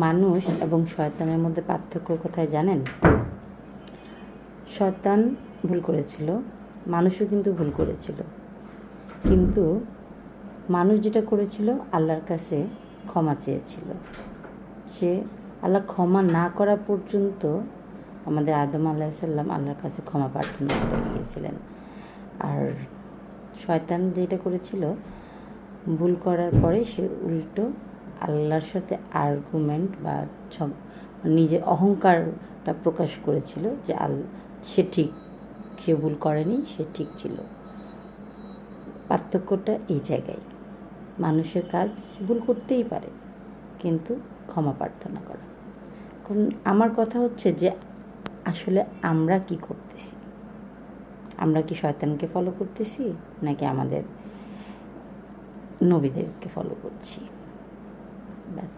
মানুষ এবং শয়তানের মধ্যে পার্থক্য কোথায় জানেন? শয়তান ভুল করেছিল, মানুষও কিন্তু ভুল করেছিল, কিন্তু মানুষ যেটা করেছিল আল্লাহর কাছে ক্ষমা চেয়েছিল। সে আল্লাহ ক্ষমা না করা পর্যন্ত আমাদের আদম আলাইসাল্লাম আল্লাহর কাছে ক্ষমা প্রার্থনা করে গিয়েছিলেন। আর শয়তান যেটা করেছিল, ভুল করার পরে সে উল্টো আল্লাহর সাথে আর্গুমেন্ট বা নিজের অহংকারটা প্রকাশ করেছিল যে সে ঠিক, সে ভুল করেনি, সে ঠিক ছিল। পার্থক্যটা এই জায়গায়। মানুষের কাজ ভুল করতেই পারে, কিন্তু ক্ষমা প্রার্থনা করা। এখন আমার কথা হচ্ছে যে আসলে আমরা কি করতেছি? আমরা কি শয়তানকে ফলো করতেছি নাকি আমাদের নবীদেরকে ফলো করছি? ব্যাস।